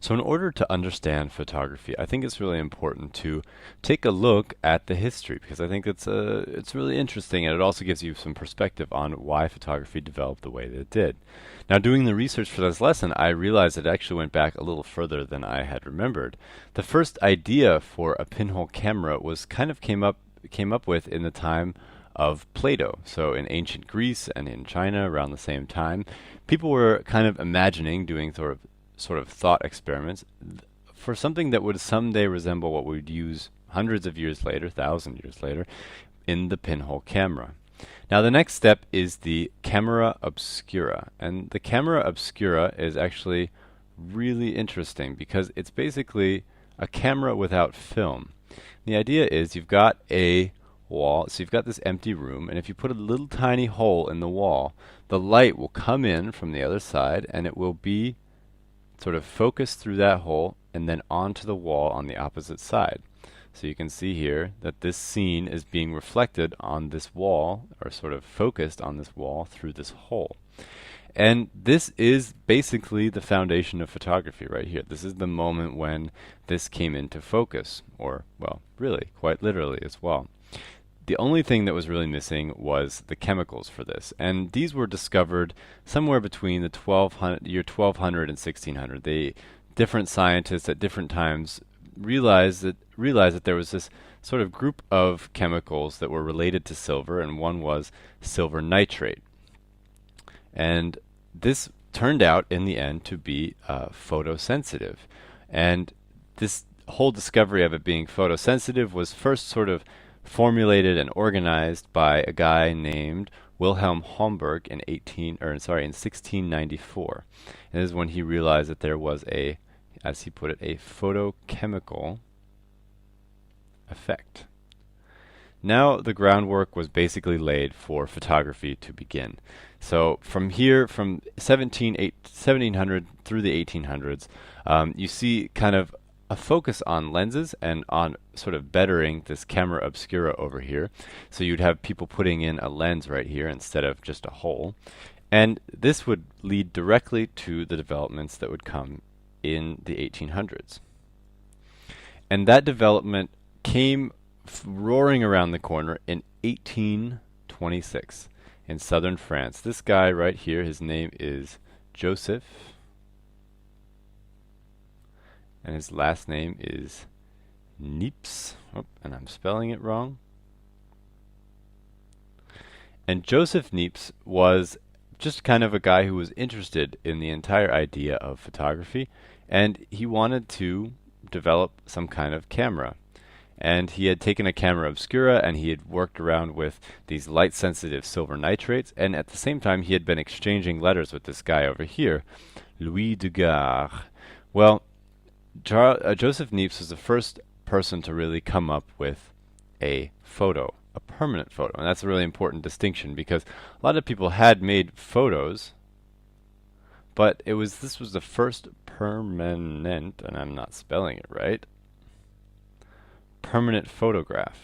So in order to understand photography, I think it's really important to take a look at the history because I think it's really interesting and it also gives you some perspective on why photography developed the way that it did. Now, doing the research for this lesson, I realized it actually went back a little further than I had remembered. The first idea for a pinhole camera was kind of came up with in the time of Plato. So in ancient Greece and in China around the same time, people were kind of imagining doing sort of thought experiments for something that would someday resemble what we would use hundreds of years later, thousand years later, in the pinhole camera. Now the next step is the camera obscura, and the camera obscura is actually really interesting because it's basically a camera without film. The idea is you've got a wall, so you've got this empty room, and if you put a little tiny hole in the wall, the light will come in from the other side and it will be sort of focus through that hole and then onto the wall on the opposite side. So you can see here that this scene is being reflected on this wall, or sort of focused on this wall through this hole. And this is basically the foundation of photography right here. This is the moment when this came into focus, or, well, really, quite literally as well. The only thing that was really missing was the chemicals for this, and these were discovered somewhere between the year 1200 and 1600. Different scientists at different times realized that there was this sort of group of chemicals that were related to silver, and one was silver nitrate. And this turned out in the end to be photosensitive, and this whole discovery of it being photosensitive was first sort of formulated and organized by a guy named Wilhelm Homburg in 1694. And this is when he realized that there was a, as he put it, a photochemical effect. Now the groundwork was basically laid for photography to begin. So from here, from 1700 through the 1800s, you see kind of a focus on lenses and on sort of bettering this camera obscura over here. So you'd have people putting in a lens right here instead of just a hole. And this would lead directly to the developments that would come in the 1800s. And that development came roaring around the corner in 1826 in southern France. This guy right here, his name is Joseph, and his last name is Niepce. Oh, and I'm spelling it wrong. And Joseph Niepce was just kind of a guy who was interested in the entire idea of photography, and he wanted to develop some kind of camera. And he had taken a camera obscura and he had worked around with these light-sensitive silver nitrates, and at the same time he had been exchanging letters with this guy over here, Louis Daguerre. Well, Joseph Niepce was the first person to really come up with a photo, a permanent photo. And that's a really important distinction because a lot of people had made photos, but this was the first permanent, and I'm not spelling it right, permanent photograph.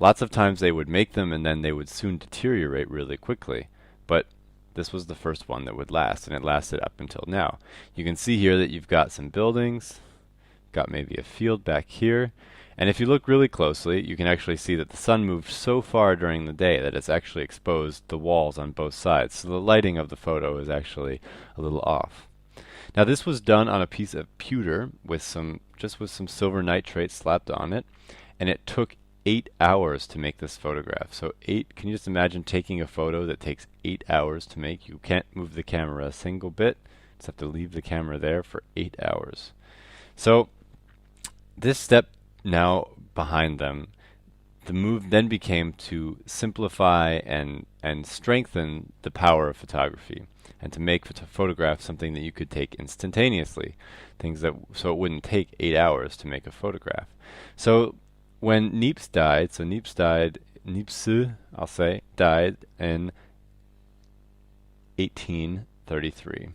Lots of times they would make them and then they would soon deteriorate really quickly, but this was the first one that would last, and it lasted up until now. You can see here that you've got some buildings, got maybe a field back here, and if you look really closely, you can actually see that the sun moved so far during the day that it's actually exposed the walls on both sides, so the lighting of the photo is actually a little off. Now this was done on a piece of pewter with some silver nitrate slapped on it, and it took 8 hours to make this photograph. So can you just imagine taking a photo that takes 8 hours to make? You can't move the camera a single bit. Just have to leave the camera there for 8 hours. So this step now behind them, the move then became to simplify and strengthen the power of photography and to make photograph something that you could take instantaneously, so it wouldn't take 8 hours to make a photograph. So when Niepce died, Niepce, I'll say, died in 1833.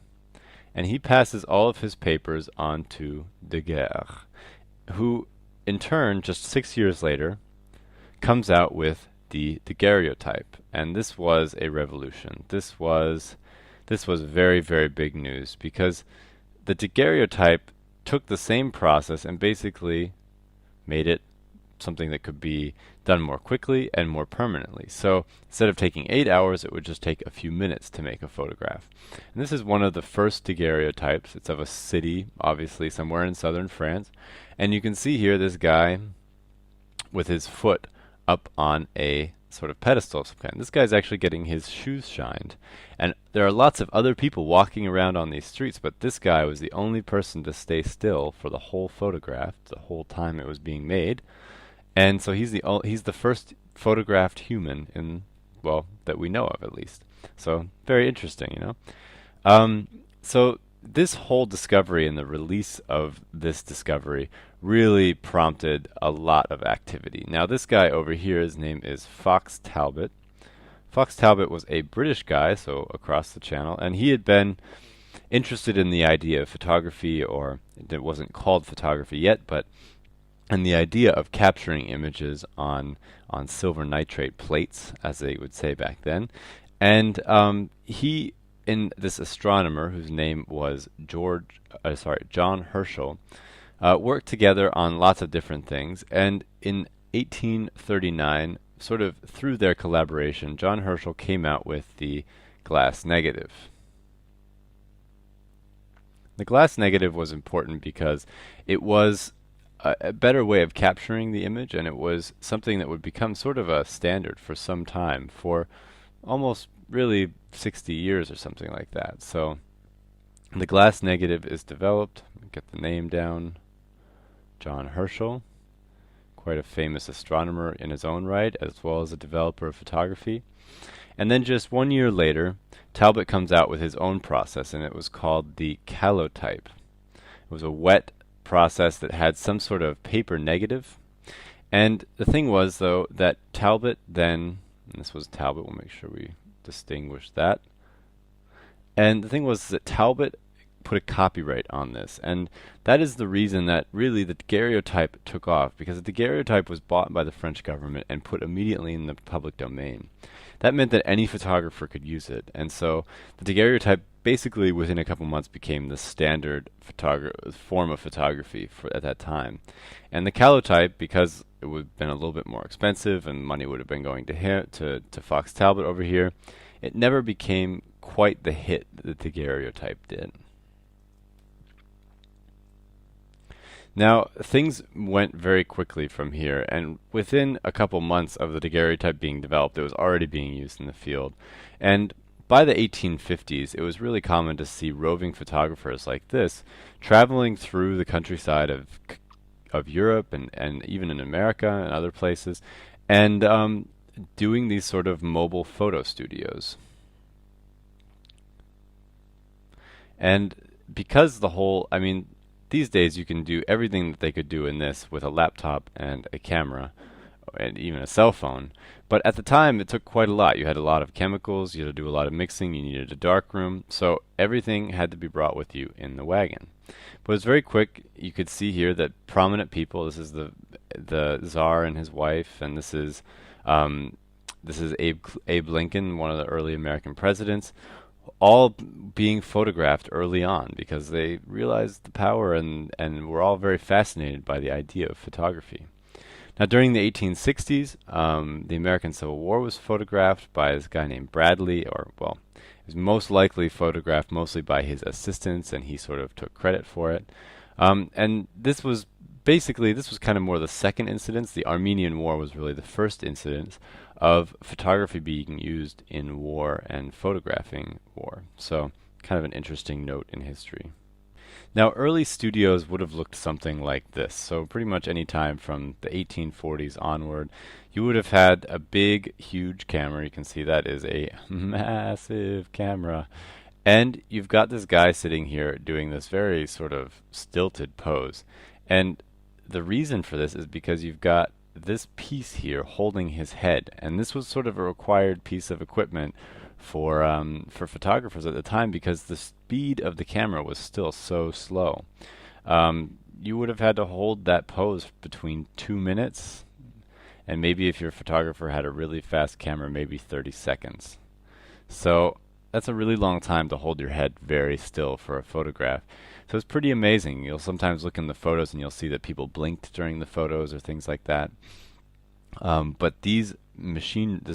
And he passes all of his papers on to Daguerre, who in turn, just 6 years later, comes out with the Daguerreotype. And this was a revolution. This was very, very big news because the daguerreotype took the same process and basically made it something that could be done more quickly and more permanently. So instead of taking 8 hours, it would just take a few minutes to make a photograph. And this is one of the first daguerreotypes. It's of a city, obviously somewhere in southern France. And you can see here this guy with his foot up on a sort of pedestal of some kind. This guy's actually getting his shoes shined. And there are lots of other people walking around on these streets, but this guy was the only person to stay still for the whole photograph, the whole time it was being made. And so he's the first photographed human in, well, that we know of at least. So very interesting, you know. So this whole discovery and the release of this discovery really prompted a lot of activity. Now this guy over here, his name is Fox Talbot. Fox Talbot was a British guy, so across the channel, and he had been interested in the idea of photography, or it wasn't called photography yet, but and the idea of capturing images on silver nitrate plates, as they would say back then. And he and this astronomer, whose name was John Herschel, worked together on lots of different things. And in 1839, sort of through their collaboration, John Herschel came out with the glass negative. The glass negative was important because it was a better way of capturing the image, and it was something that would become sort of a standard for some time, for almost really 60 years or something like that. So the glass negative is developed. Get the name down. John Herschel, quite a famous astronomer in his own right, as well as a developer of photography. And then just 1 year later, Talbot comes out with his own process, and it was called the calotype. It was a wet process that had some sort of paper negative. And the thing was, though, that Talbot then, and this was Talbot, we'll make sure we distinguish that. And the thing was that Talbot put a copyright on this, and that is the reason that really the daguerreotype took off, because the daguerreotype was bought by the French government and put immediately in the public domain. That meant that any photographer could use it, and so the daguerreotype basically within a couple months became the standard form of photography at that time. And the calotype, because it would have been a little bit more expensive and money would have been going to Fox Talbot over here, it never became quite the hit that the daguerreotype did. Now, things went very quickly from here, and within a couple months of the daguerreotype being developed, it was already being used in the field. And by the 1850s, it was really common to see roving photographers like this traveling through the countryside of Europe and even in America and other places, and doing these sort of mobile photo studios. And because these days you can do everything that they could do in this with a laptop and a camera and even a cell phone. But at the time it took quite a lot. You had a lot of chemicals, you had to do a lot of mixing, you needed a dark room, so everything had to be brought with you in the wagon. But it was very quick. You could see here that prominent people, this is the Tsar and his wife, and this is Abe Lincoln, one of the early American presidents, all being photographed early on because they realized the power and were all very fascinated by the idea of photography. Now, during the 1860s, the American Civil War was photographed by this guy named Bradley, it was most likely photographed mostly by his assistants, and he sort of took credit for it. And this was kind of more the second incidence. The Armenian War was really the first incidence of photography being used in war and photographing war. So kind of an interesting note in history. Now, early studios would have looked something like this. So pretty much any time from the 1840s onward, you would have had a big, huge camera. You can see that is a massive camera. And you've got this guy sitting here doing this very sort of stilted pose. And the reason for this is because you've got this piece here holding his head, and this was sort of a required piece of equipment for photographers at the time because the speed of the camera was still so slow. You would have had to hold that pose between 2 minutes, and maybe if your photographer had a really fast camera, maybe 30 seconds. So that's a really long time to hold your head very still for a photograph. So it's pretty amazing. You'll sometimes look in the photos and you'll see that people blinked during the photos or things like that. But this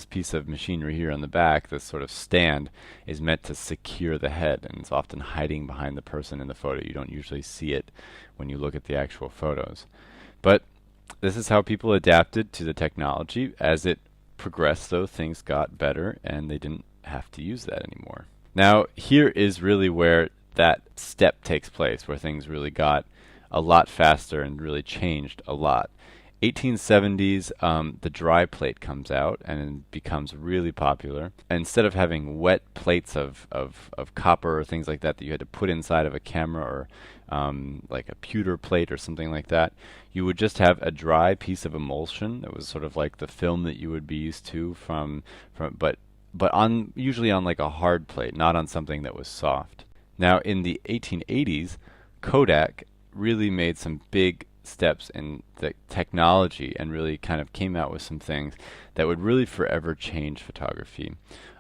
piece of machinery here on the back, this sort of stand, is meant to secure the head, and it's often hiding behind the person in the photo. You don't usually see it when you look at the actual photos. But this is how people adapted to the technology. As it progressed, though, things got better, and they didn't have to use that anymore. Now, here is really where that step takes place, where things really got a lot faster and really changed a lot. 1870s, the dry plate comes out and becomes really popular. Instead of having wet plates of copper or things like that you had to put inside of a camera, or like a pewter plate or something like that, you would just have a dry piece of emulsion that was sort of like the film that you would be used to but on usually on like a hard plate, not on something that was soft. Now in the 1880s, Kodak really made some big steps in the technology and really kind of came out with some things that would really forever change photography.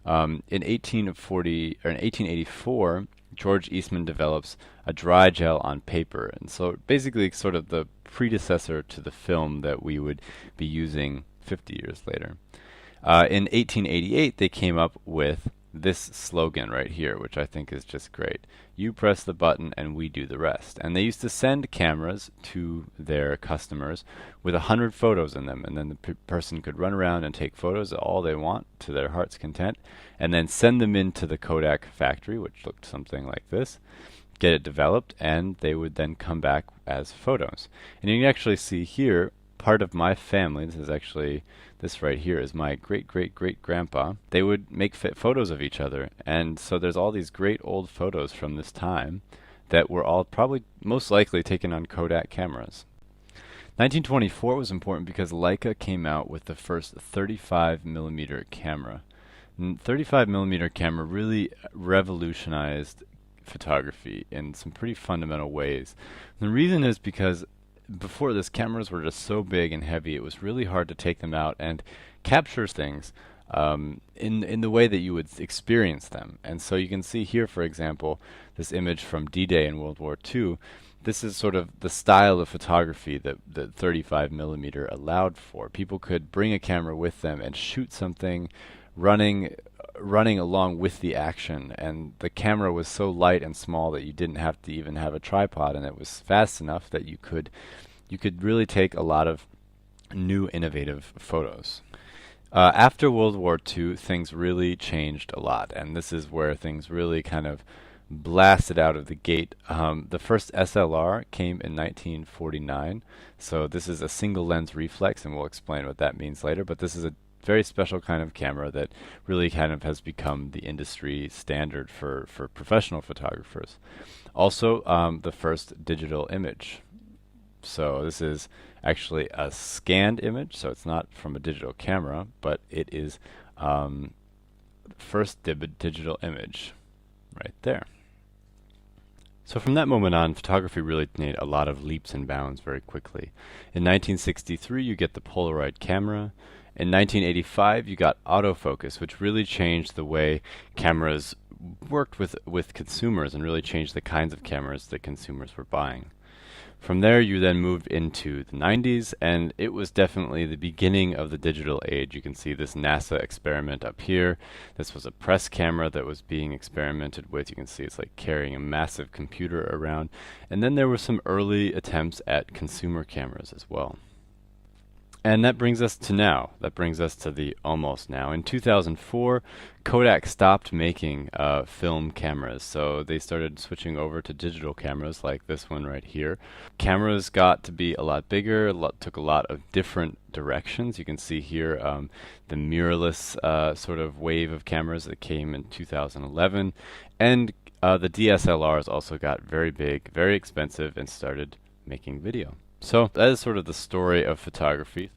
In 1884, George Eastman develops a dry gel on paper, and so basically sort of the predecessor to the film that we would be using 50 years later. In 1888, they came up with this slogan right here, which I think is just great. You press the button and we do the rest. And they used to send cameras to their customers with 100 photos in them, and then the person could run around and take photos of all they want to their heart's content, and then send them into the Kodak factory, which looked something like this, get it developed, and they would then come back as photos. And you can actually see here part of my family. This right here is my great-great-great-grandpa. They would make photos of each other, and so there's all these great old photos from this time that were all probably most likely taken on Kodak cameras. 1924 was important because Leica came out with the first 35 millimeter camera. 35 millimeter camera really revolutionized photography in some pretty fundamental ways. The reason is because before this, cameras were just so big and heavy, it was really hard to take them out and capture things in the way that you would experience them. And so you can see here, for example, this image from D-Day in World War II. This is sort of the style of photography that 35 millimeter allowed for. People could bring a camera with them and shoot something running along with the action, and the camera was so light and small that you didn't have to even have a tripod, and it was fast enough that you could really take a lot of new innovative photos. After World War II, things really changed a lot, and this is where things really kind of blasted out of the gate. The first SLR came in 1949, so this is a single lens reflex, and we'll explain what that means later, but this is a very special kind of camera that really kind of has become the industry standard for professional photographers. Also, the first digital image. So this is actually a scanned image, so it's not from a digital camera, but it is first digital image right there. So from that moment on, photography really made a lot of leaps and bounds very quickly. In 1963, you get the Polaroid camera. In 1985, you got autofocus, which really changed the way cameras worked with consumers and really changed the kinds of cameras that consumers were buying. From there, you then moved into the 90s, and it was definitely the beginning of the digital age. You can see this NASA experiment up here. This was a press camera that was being experimented with. You can see it's like carrying a massive computer around. And then there were some early attempts at consumer cameras as well. And that brings us to now. That brings us to the almost now. In 2004, Kodak stopped making film cameras, so they started switching over to digital cameras like this one right here. Cameras got to be a lot bigger, took a lot of different directions. You can see here the mirrorless sort of wave of cameras that came in 2011. And the DSLRs also got very big, very expensive, and started making video. So that is sort of the story of photography.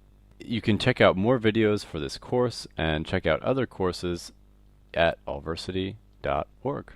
You can check out more videos for this course and check out other courses at allversity.org.